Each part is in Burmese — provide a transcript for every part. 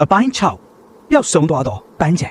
အပိုင်း6ပျောက်ဆုံးသွားသောပန်းချံ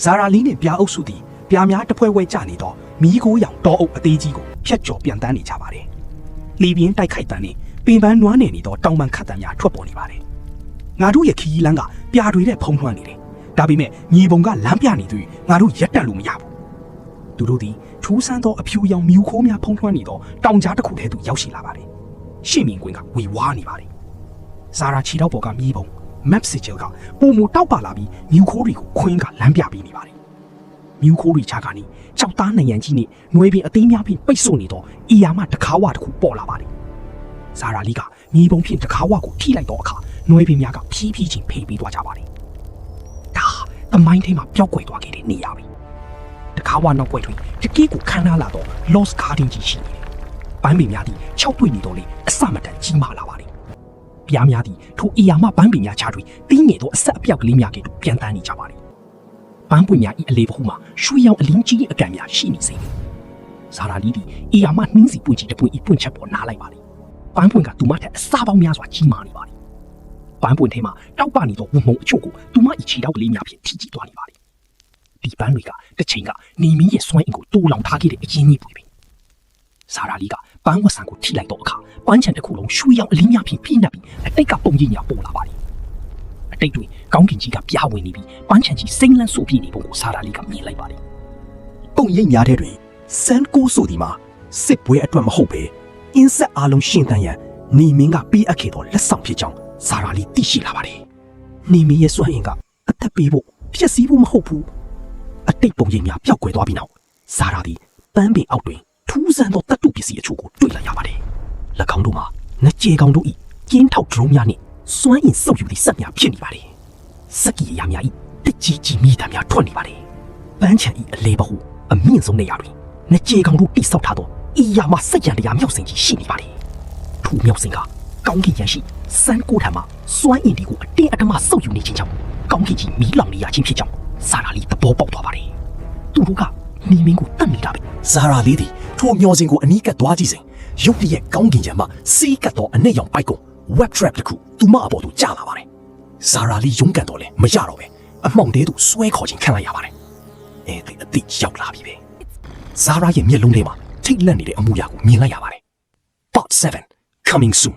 ဇာရာလီနှင့်ပြားအုပ်စုသည်ပြားများတစ်ဖွဲဝဲကျနေသောမီးခိုးရောင်တောအုပ်အသေးကြီးကိုဖျက်ကျော်ပြန်တန်းနေကြပါသည်။လီပြင်းတိုက်ခိုက်တန်းနှင့်ပင်ပန်းနွားနေသောတောင်ပန်ခတ်တန်းများထွက်ပေါ်နေပါသည်။ငါတို့ရဲ့ခီးလန်းကပြားတွေနဲ့ဖုံးလွှမ်းနေတယ်။ဒါပေမဲ့ညီပုံကလမ်းပြနေသူငါတို့ရက်တက်လို့မရဘူး။သူတို့သည်ထူးဆန်းသောအဖြူရောင်မြူခိုးများဖုံးလွှမ်းနေသောတောင်ကြားတစ်ခုထဲသို့ရောက်ရှိလာပါသည်။ရှေ့မြင်ကွင်းကဝေဝါးနေပါသည်။ဇာရာခြေထောက်ပေါ်ကမြည်ပုံ map စစ်ချေကပုံမူတောက်ပါလာပြီးမြူခိုးတွေကိုခွင်းကလမ်းပြပေးနေပါတယ်။မြူခိုးတွေချကနေကြောက်သားနံရံကြီးနဲ့နှွေးပင်အသေးများဖြင့်ပိတ်ဆို့နေတော့အီယာမတခါဝတစ်ခုပေါ်လာပါတယ်။ဇာရာလီကမြည်ပုံဖြင့်တခါဝကိုထိလိုက်တော့အခါနှွေးပင်များကဖြည်းဖြည်းချင်းဖိပြီးသွားကြပါတယ်။ဒါသမိုင်းထဲမှာပျောက်ကွယ်သွားခဲ့တဲ့နေရာပဲ။တခါဝနောက်ွယ်တွင်တကယ်ကိုခမ်းနားလာတော့ Lost Garden ကြီးရှိနေတယ်။ပန်းပင်များသည်၆တွေ့နေတော့လေအစမတန်ကြီးမာလာပါတယ်။ပြားများသည်ထိုအီယာမပန်းပင်များချတွင်တင်းငယ်သောအဆက်အပြောက်ကလေးများကပြန်တန်းနေကြပါသည်။ပန်းပွင့်များ၏အလေးဘဟုမှာရွှေရောင်အလင်းကြီး၏အကံများရှိနေစေတယ်။ဇာရာလီသည်အီယာမနှင်းစီပွင့်ကြီးတစ်ပွင့်၏ပွင့်ချက်ပေါ်နားလိုက်ပါသည်။ပန်းပွင့်ကသူမထက်အစားပေါင်းများစွာကြီးမာနေပါသည်။ပန်းပွင့်ထဲမှာတောက်ပနေသောဝုံမုံအချို့ကိုသူမ၏ခြေထောက်ကလေးများဖြင့်ထိကြည့်သွားနေပါသည်။ဒီပန်းတွေကတစ်ချိန်ကနေမင်းရဲ့စွမ်းအင်ကိုတိုးလောင်ထားခဲ့တဲ့အရင်းကြီးပွေပဲ။ဇာရာလီကပန်းဝတ်ဆန်ကိုထိလိုက်တော့အခါပန်းချံတစ်ခုလုံးရွှေရောင်အလင်းများဖြင့်ပြည့်နှက်ပြီးအတိတ်ကပုံရိပ်များပေါ်လာပါသည်။အတိတ်တွေကောင်းကင်ကြီးကပြားဝင်နေပြီးပန်းချံကြီးစိမ့်လန်းဆိုးပြနေပုံကိုဇာရာလီကမြင်လိုက်ပါသည်။ပုံရိပ်များတဲ့တွင်စန်ကိုဆိုဒီမှာစစ်ပွဲအတွက်မဟုတ်ပဲအင်းဆက်အားလုံးရှင်သန်ရန်နေမင်းကပေးအပ်ခဲ့သောလက်ဆောင်ဖြစ်ကြောင်းဇာရာလီသိရှိလာပါတယ်။နေမင်းရဲ့စွမ်းအင်ကအသက်ပေးဖို့ဖျက်ဆီးဖို့မဟုတ်ဘူး။အတိတ်ပုံရိပ်များပျောက်ကွယ်သွားပြီးနောက်ဇာရာလီပန်းပင်အောက်တွင်ထူးဆန်းသောတတ်တုပစ္စည်းအချို့ကိုတွေ့လိုက်ရပါတယ်။၎င်းတို့မှာငကြေကောင်တို့၏ကျင်းထောက်ဒရုန်းများနှင့်စွမ်းအင်စုပ်ယူသည့်စက်များဖြစ်နေပါတယ်။စက်ကြီးအရာများ၏တကြီးကြီးမိသားများထွက်နေပါတယ်။ပန်းချံ၏အလေးဘဟုအမြင့်ဆုံးနေရာတွင်ငကြေကောင်တို့တိဆောက်ထားသောအီယာမစက်ရံတရားမြောက်စင်ကြီးရှိနေပါတယ်။ထိုမြောက်စင်ကကောင်းကင်ရန်ရှိစန်းကိုထံမှစွမ်းအင်တွေကိုအတင်းအဓမ္မစုပ်ယူနေခြင်းကြောင့်ကောင်းကင်ကြီးမီးလောင်နေရခြင်းဖြစ်ကြောင်းဇာရာလီသဘောပေါက်သွားပါတယ်။သူတို့ကနေမင်းကိုတတ်နေတာပဲ။ဇာရာလီသည်ထိုမျောစင်ကိုအနီးကပ်သွားကြည့်စဉ်ရုပ်တရက်ကောင်းကင်ရံမှစီးကပ်သောအနက်ရောင်ပိုက်ကုံ web trap တစ်ခုသူမအပေါ်သို့ကျလာပါတယ်။ဇာရာလီရုန်းကန်တော့လဲမရတော့ပဲအမှောင်တဲသို့ဆွဲခေါ်ခြင်းခံလိုက်ရပါတယ်။အဲဒီအတိရောက်လာပြီပဲ။ဇာရာရဲ့မျက်လုံးထဲမှာထိတ်လန့်နေတဲ့အမူအရာကိုမြင်လိုက်ရပါတယ်။ Part 7 coming soon